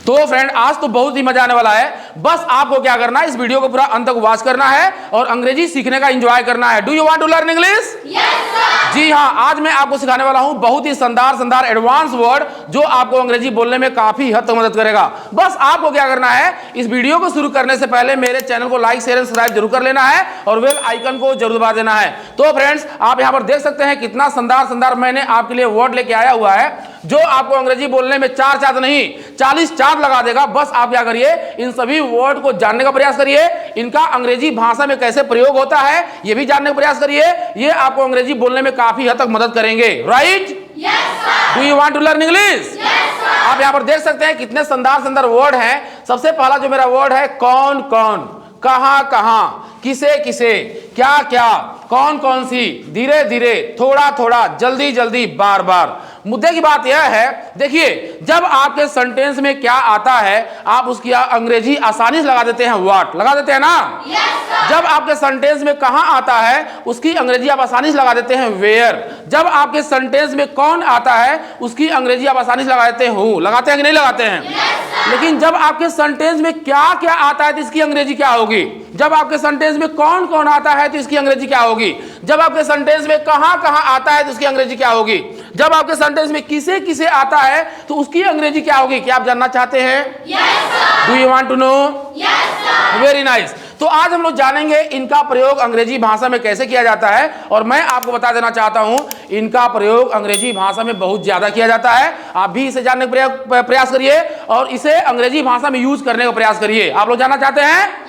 तो फ्रेंड आज तो बहुत ही मजा आने वाला है। बस आपको क्या करना है, इस वीडियो को पूरा अंत तक वॉच करना है और अंग्रेजी सीखने का एंजॉय करना है। Do you want to learn English? Yes sir. जी हाँ, आज मैं आपको सिखाने वाला हूं बहुत ही शानदार एडवांस वर्ड जो आपको अंग्रेजी बोलने में काफी हद तक मदद करेगा। बस आपको क्या करना है, इस वीडियो को शुरू करने से पहले मेरे चैनल को लाइक शेयर सब्सक्राइब जरूर कर लेना है और बेल आइकन को जरूर दबा देना है। तो फ्रेंड्स आप यहाँ पर देख सकते हैं कितना शानदार मैंने आपके लिए वर्ड लेके आया हुआ है जो आपको अंग्रेजी बोलने में 4 चांद नहीं 40 चांद लगा देगा। बस आप क्या करिए, इन सभी वर्ड को जानने का प्रयास करिए, इनका अंग्रेजी भाषा में कैसे प्रयोग होता है ये भी जानने का प्रयास करिए। ये आपको अंग्रेजी बोलने में काफी हद तक मदद करेंगे। Right? Yes sir. Do you want to learn English? Yes sir. आप यहाँ पर देख सकते हैं कितने शानदार वर्ड हैं। सबसे पहला जो मेरा वर्ड है कौन कौन, कहां कहां, किसे किसे, क्या क्या, कौन कौन सी, धीरे धीरे, थोड़ा थोड़ा, जल्दी जल्दी, बार बार। मुद्दे की बात यह है, देखिए जब आपके सेंटेंस में क्या आता है आप उसकी अंग्रेजी आसानी से लगा देते हैं, व्हाट लगा देते हैं ना। Yes sir. जब आपके सेंटेंस में कहां आता है उसकी अंग्रेजी आप आसानी से लगा देते हैं, वेयर। जब आपके सेंटेंस में कौन आता है उसकी अंग्रेजी आप आसानी से लगा देते हैं, हु। लगाते हैं कि नहीं लगाते हैं? Yes sir. लेकिन जब आपके सेंटेंस में क्या क्या आता है तो इसकी अंग्रेजी क्या होगी? जब आपके सेंटेंस में कौन कौन आता है तो इसकी अंग्रेजी क्या होगी? जब आपके सेंटेंस में कहां कहां आता है तो उसकी अंग्रेजी क्या होगी? जब आपके सेंटेंस में किसे किसे आता है तो उसकी अंग्रेजी क्या होगी? क्या आप जानना चाहते हैं? Yes sir. Do you want to know? Yes sir. Very nice. तो आज हम लोग जानेंगे इनका प्रयोग अंग्रेजी भाषा में कैसे किया जाता है और मैं आपको बता देना चाहता हूं इनका प्रयोग अंग्रेजी भाषा में बहुत ज्यादा किया जाता है। आप भी इसे जानने का प्रयास करिए और इसे अंग्रेजी भाषा में यूज करने का प्रयास करिए। आप लोग जानना चाहते हैं?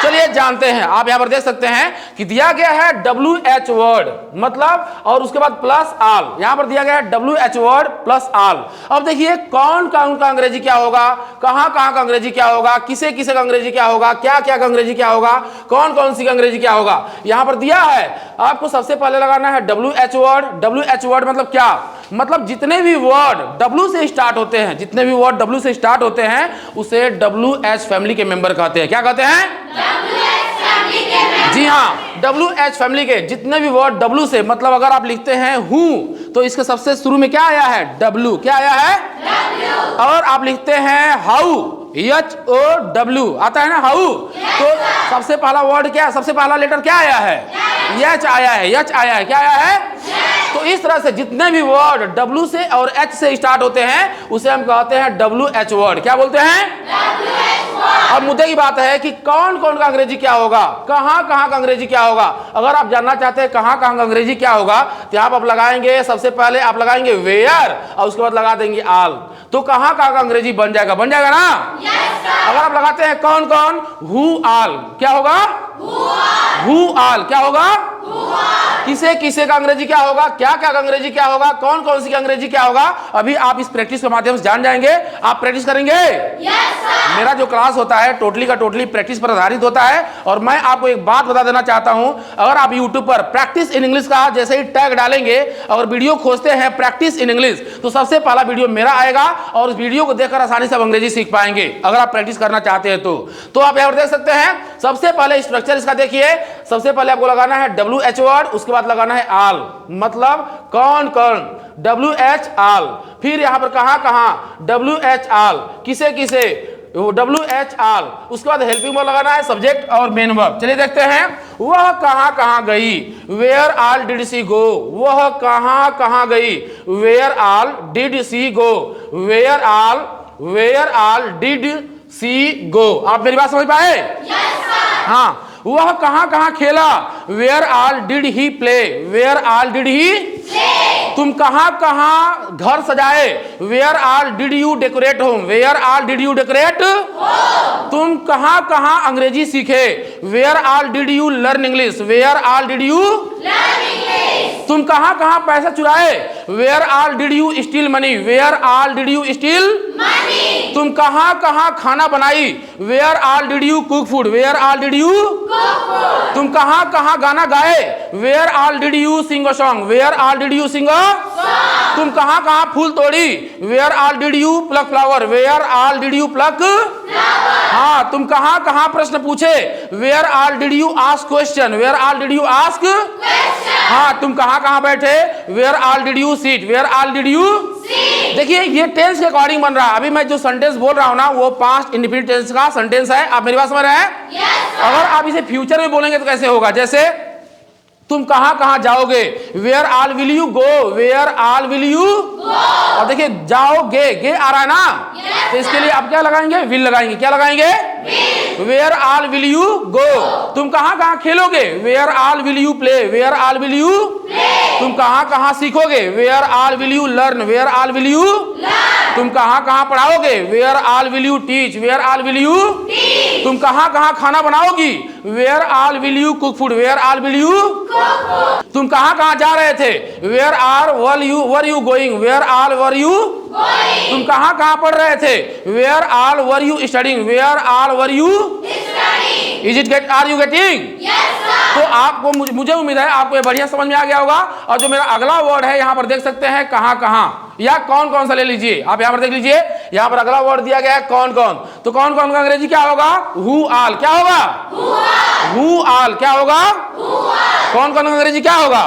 चलिए जानते हैं। आप यहां पर देख सकते हैं कि दिया गया है WH वर्ड मतलब और उसके बाद प्लस आल। यहां पर दिया गया है WH वर्ड प्लस आल। अब देखिए कौन कौन का अंग्रेजी क्या होगा, कहां कहां का अंग्रेजी क्या होगा, किसे किसे का अंग्रेजी क्या होगा, क्या क्या का अंग्रेजी क्या होगा, कौन कौन सी का अंग्रेजी क्या होगा। यहां पर दिया है आपको सबसे पहले लगाना है WH वर्ड। WH वर्ड मतलब क्या? मतलब जितने भी वर्ड W से स्टार्ट होते हैं, जितने भी वर्ड W से स्टार्ट होते हैं उसे WH फैमिली के मेंबर कहते हैं। क्या कहते हैं? WH फैमिली के मेंबर। जी हाँ, WH फैमिली के जितने भी वर्ड W से, मतलब अगर आप लिखते हैं हु तो इसके सबसे शुरू में क्या आया है? W। क्या आया है? W। और आप लिखते हैं हाउ, HOW आता है ना, हाउ। तो सबसे पहला वर्ड क्या है, सबसे पहला लेटर क्या आया है? H आया है। H आया है। क्या आया है? तो इस तरह से जितने भी वर्ड W से और H से स्टार्ट होते हैं उसे हम कहते हैं WH वर्ड। क्या बोलते हैं? WH word. अब मुद्दे की बात है कि कौन कौन का अंग्रेजी क्या होगा, कहां कहां का अंग्रेजी क्या होगा। अगर आप जानना चाहते हैं कहां कहां का अंग्रेजी क्या होगा तो यहाँ आप लगाएंगे, सबसे पहले आप लगाएंगे वेयर और उसके बाद लगा देंगे आल। तो कहां कहां का अंग्रेजी बन जाएगा ना। Yes sir. अगर आप लगाते हैं कौन कौन, हु आल, क्या होगा? हु आल। क्या होगा? किसे किसे का अंग्रेजी क्या होगा, क्या क्या का अंग्रेजी क्या होगा, कौन कौन सी का अंग्रेजी क्या होगा। अभी आप इस प्रैक्टिस के माध्यम से जान जाएंगे। आप प्रैक्टिस करेंगे। Yes sir. मेरा जो क्लास होता है टोटली का टोटली प्रैक्टिस पर आधारित होता है और मैं आपको एक बात बता देना चाहता हूं, अगर आप YouTube पर प्रैक्टिस इन इंग्लिश का जैसे ही टैग डालेंगे और वीडियो खोजते हैं प्रैक्टिस इन इंग्लिश तो सबसे पहला वीडियो मेरा आएगा और उस वीडियो को देखकर आसानी से आप अंग्रेजी सीख पाएंगे अगर आप प्रैक्टिस करना चाहते हैं तो आप यहाँ पर देख सकते हैं सबसे पहले स्ट्रक्चर इसका देखिए। सबसे पहले आपको लगाना है WH वर्ड, उसके बाद लगाना है आल मतलब कौन कौन, WH आल। फिर यहां पर कहां कहां, WH आल, किसे किसे, WH आल। उसके बाद हेल्पिंग वर्ब लगाना है, सब्जेक्ट और मेन वर्ब। चलिए देखते हैं। वह कहां कहां गई, वेयर आल डिड सी गो। वह कहां कहां गई, where all did she go. Where all did she go. आप मेरी बात समझ पाए? Yes sir. हाँ, वह कहां कहां खेला, where all did he play. Where all did he play. तुम कहां कहां घर सजाए, where all did you decorate home. Where all did you decorate home. तुम कहां कहां अंग्रेजी सीखे, where all did you learn English. Where all did you learn English. तुम कहां कहां पैसा चुराए, where all did you steal money. Where all did you steal money. तुम कहां कहां खाना बनाई, where all did you cook food. Where all did you तुम कहां कहां गाना गाए, where all did you sing a song. Where all did you sing a song. तुम कहां कहां फूल तोड़ी, where all did you pluck flower. Where all did you pluck flower. हाँ, तुम कहां कहां प्रश्न पूछे, where all did you ask question. Where all did you ask question. हाँ, तुम कहां कहां बैठे, where all did you seat. Where all did you seat. देखिए ये टेंस के अकॉर्डिंग बन रहा है। अभी मैं जो सेंटेंस बोल रहा हूं ना वो पास्ट इंडिफिनिट टेंस का सेंटेंस है। आप मेरी बात समझ रहे हैं? अगर आप इसे फ्यूचर में बोलेंगे तो कैसे होगा? जैसे तुम कहां कहां जाओगे, where all will you go, where all will you go. और देखिए जाओगे, गे आ रहा है ना, तो इसके लिए आप क्या लगाएंगे? विल लगाएंगे। क्या लगाएंगे? Where all will you go. तुम कहां कहां खेलोगे, where all will you play, where all will you play. तुम कहां कहां सीखोगे, where all will you learn, where all will you learn. तुम कहां कहां पढ़ाओगे, where all will you teach, where all will you teach. तुम कहां कहां खाना बनाओगी, where all will you cook food, where all will you cook. तुम कहां कहां जा रहे थे, where are were you going, where all were you going. तुम कहां कहां पढ़ रहे थे, where all were you studying, where all were you studying. Is it get, are you getting? Yes sir. तो आपको मुझे उम्मीद है आपको ये बढ़िया समझ में आ गया होगा। और जो मेरा अगला वर्ड है यहाँ पर देख सकते हैं कहां कहां या कौन कौन सा ले लीजिए। आप यहाँ पर देख लीजिए, यहाँ पर अगला वर्ड दिया गया है कौन कौन। तो कौन कौन का अंग्रेजी क्या होगा? Who all. क्या होगा? Who all. क्या होगा? कौन कौन का अंग्रेजी क्या होगा?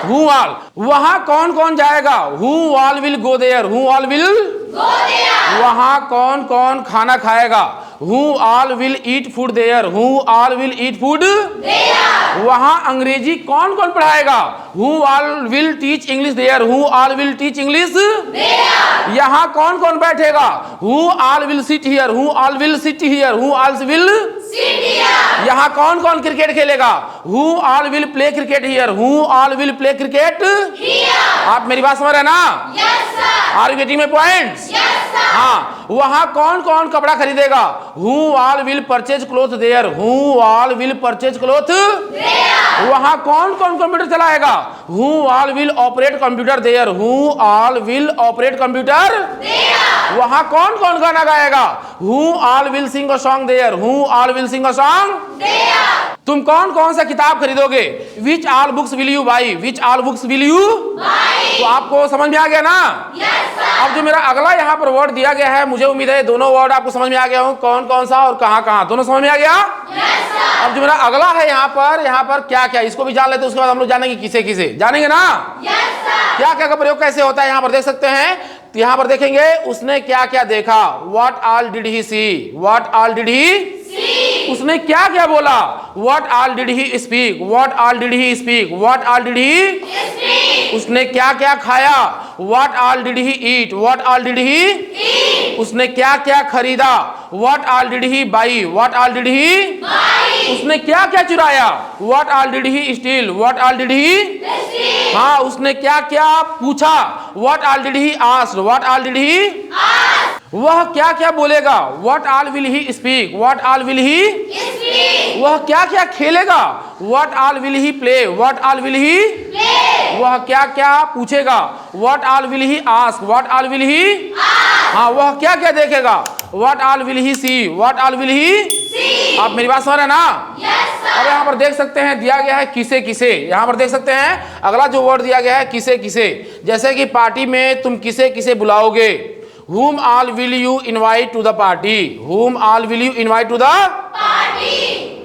Who all. वहां कौन कौन जाएगा? Who all will go there, who all will go there. वहां कौन कौन खाना खाएगा? Who all will eat food there, who all will eat food there. वहां अंग्रेजी कौन कौन पढ़ाएगा? Who all will teach English there, who all will teach English there. यहाँ कौन कौन बैठेगा? Who all will sit here, who all will sit here, who all will sit here. यहाँ कौन कौन क्रिकेट खेलेगा? Who all will play cricket here, who all will play cricket here. आप मेरी बात समझ रहे हैं ना? Yes sir. Are you getting my points? Yes sir. हाँ, वहां कौन कौन कपड़ा खरीदेगा? Who all will purchase cloth there, who all will purchase cloth there. वहां कौन कौन कंप्यूटर चलाएगा? Who all will operate computer there, who all will operate computer there. वहां कौन कौन गाना गाएगा? Who all will sing a song there, who all will sing a song there. तुम कौन कौन सा किताब खरीदोगे? Which all books will you buy, which all books will you buy. तो आपको समझ में आ गया ना? Yes sir. अब जो मेरा अगला यहाँ पर वर्ड दिया गया है, मुझे उम्मीद है दोनों वर्ड आपको समझ में आ गया हो, कौन कौन सा और कहां कहां, दोनों समझ में आ गया? Yes sir. अब जो मेरा अगला है यहाँ पर क्या क्या, इसको भी जान लेते हैं, उसके बाद हम लोग जानेंगे किसे किसे, जानेंगे ना? Yes sir. क्या क्या का प्रयोग कैसे होता है यहाँ पर देख सकते हैं। तो यहाँ पर देखेंगे उसने क्या क्या देखा, what all did he see, what all did he see. उसने क्या क्या बोला, what all did he speak, what all did he speak, what all did he speak. उसने क्या क्या खाया, what all did he eat, what all did he eat. उसने क्या क्या खरीदा, what all did he buy, what all did he buy. उसने क्या क्या चुराया, what all did he steel, what all did he steel. हाँ, उसने क्या क्या पूछा, what all did he asked, what all did he asked. वह क्या क्या बोलेगा, what all will he speak, what all will he speak. वह क्या क्या खेलेगा, what all will he play, what all will he play. वह क्या क्या पूछेगा, what all will he ask, what all will he ask. हाँ, वह क्या क्या देखेगा, what all will he see, what all will he see. आप मेरी बात समझ रहे हैं ना? Yes sir. अब यहाँ पर देख सकते हैं दिया गया है किसे किसे। यहाँ पर देख सकते हैं अगला जो वर्ड दिया गया है किसे किसे। जैसे कि पार्टी में तुम किसे किसे बुलाओगे, whom all will you invite to the party, whom all will you invite to the party।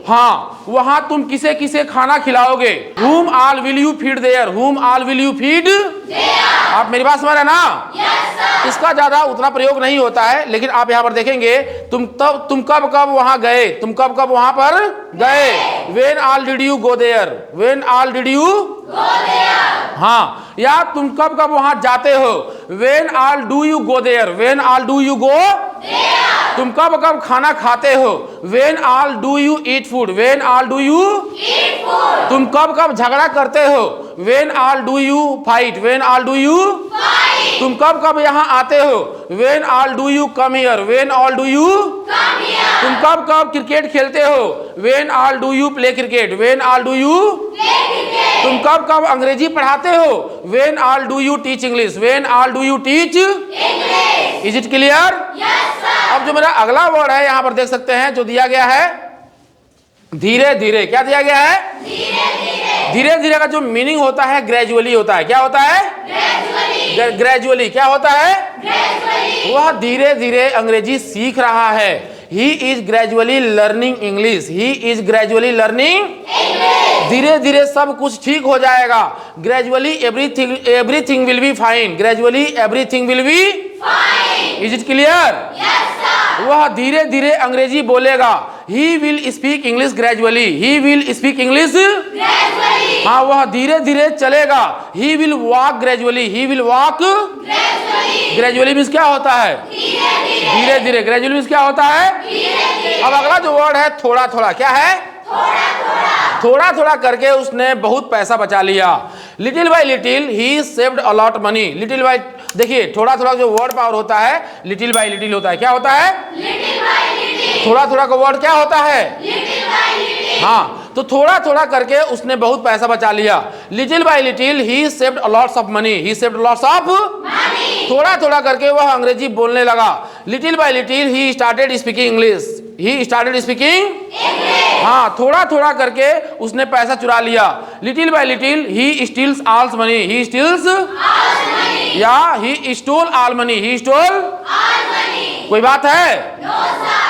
हाँ, वहां तुम किसे किसे खाना खिलाओगे, whom all will you feed there, whom all will you feed there। आप मेरी बात समझ रहे हैं ना? yes, sir। इसका ज्यादा उतना प्रयोग नहीं होता है, लेकिन आप यहाँ पर देखेंगे तुम कब कब वहां गए, तुम कब कब वहां पर गए। when all did you go there, when all did you go there। हाँ, या तुम कब कब वहां जाते हो, when all do you go there, when all do you go there। तुम कब कब खाना खाते हो, when all do you eat food, when all do you eat food। तुम कब कब झगड़ा करते हो, when all do you fight, when all do you fight। तुम कब कब यहाँ आते हो, when all do you come here, when all do you come here। तुम कब कब क्रिकेट खेलते हो, when all do you play cricket, when all do you play cricket। तुम कब कब अंग्रेजी पढ़ाते हो, when all do you teach English, when all do you teach English। Is it clear? Yes sir। अब जो मेरा अगला वर्ड है यहाँ पर देख सकते हैं जो दिया गया है धीरे धीरे। क्या दिया गया है? धीरे धीरे। धीरे धीरे का जो मीनिंग होता है ग्रेजुअली होता है। क्या होता है? ग्रेजुअली। ग्रेजुअली क्या होता है? ग्रेजुअली। वह धीरे धीरे अंग्रेजी सीख रहा है। He is gradually learning English. He is gradually learning English। धीरे धीरे सब कुछ ठीक हो जाएगा। Gradually everything will be fine. Gradually everything will be fine. Is it clear? वह धीरे धीरे अंग्रेजी बोलेगा। He will speak English gradually. He will speak English gradually. हाँ, वह धीरे धीरे चलेगा। He will walk gradually. He will walk gradually. Gradually means क्या होता है? धीरे धीरे। ग्रेजुअली मीन्स क्या होता है? अब अगला जो वर्ड है थोड़ा थोड़ा, क्या है? थोड़ा थोड़ा करके उसने बहुत पैसा बचा लिया। Little by little he saved a lot money. Little bye, देखिए थोड़ा थोड़ा जो वर्ड पावर होता है लिटिल बाय लिटिल होता है। क्या होता है? थोड़ा थोड़ा का वर्ड क्या होता है? हाँ, तो थोड़ा थोड़ा करके उसने बहुत पैसा बचा लिया। Little by little he saved a lots of money. He saved lots of money. थोड़ा थोड़ा करके वह अंग्रेजी बोलने लगा। Little by little he started speaking English. He started speaking English. हाँ, थोड़ा थोड़ा करके उसने पैसा चुरा लिया। Little by little he steals all money. He steals या he stole all money. He stole all money. कोई बात है?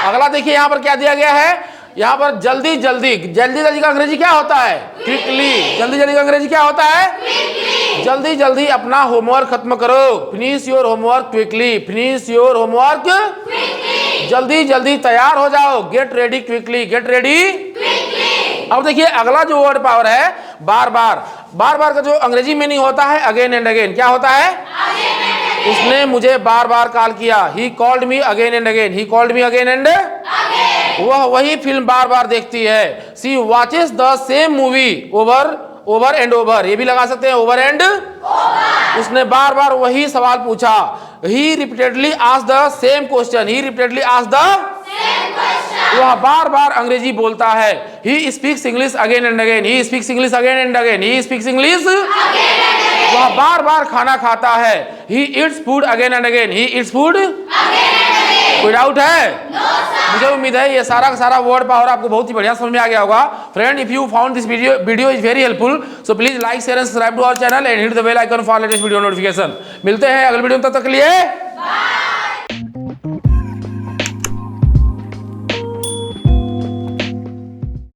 अगला देखिए यहाँ पर क्या दिया गया है। यहाँ पर जल्दी जल्दी, जल्दी जल्दी का अंग्रेजी क्या होता है? क्विकली। जल्दी जल्दी का अंग्रेजी क्या होता है? क्विकली। जल्दी जल्दी अपना होमवर्क खत्म करो। Finish your homework quickly. Finish your homework quickly. जल्दी जल्दी तैयार हो जाओ। Get ready quickly. Get ready quickly. अब देखिए अगला जो वर्ड पावर है बार बार। बार बार का जो अंग्रेजी मीनिंग होता है अगेन एंड अगेन। क्या होता है? उसने मुझे बार बार कॉल किया। He called me again and again. He called me again and वह वही फिल्म बार बार देखती है। She watches the same movie over and over. ये भी लगा सकते हैं, ओवर एंड ओवर। उसने बार बार वही सवाल पूछा। He repeatedly asked the same question. He repeatedly asked the same question. वह बार बार अंग्रेजी बोलता है। He speaks English again and again. He speaks English again and again. He speaks English again and again. वह बार बार खाना खाता है। He eats food again and again. He eats food again and again. कोई डाउट है? मुझे उम्मीद है ये सारा का सारा वर्ड पावर आपको बहुत ही बढ़िया समझ में आ गया होगा। Friend, if you found this video is very helpful, so please like share and subscribe to our channel and hit the bell icon for latest video notification. मिलते हैं अगले वीडियो में, तब तक के लिए